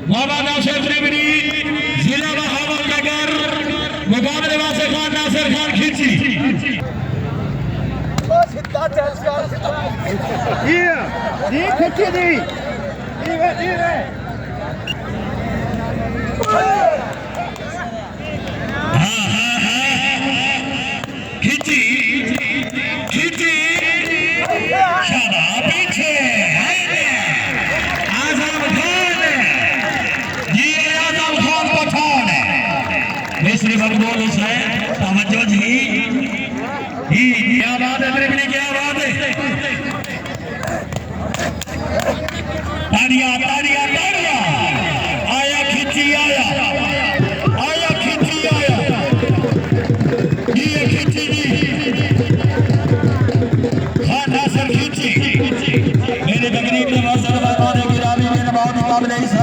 मोहम्मद नासिर त्रिवेदी जिला बहावलनगर मुकाबले वासे खान नासिर खान खींची दी खिंची दी खींची खींची शाना पीछे आजम खान ये आजम खान पठान मिस्री मकबूल हुसैन तवज्जो जी क्या बात है त्रिवेदी क्या बात है ताड़ियां ताड़ियां ताड़ियां आया खींची आया आया खींची आया ये खींची जी खान नासिर खींची मेरे तकरीब में बहुत सारे मुकाबले इस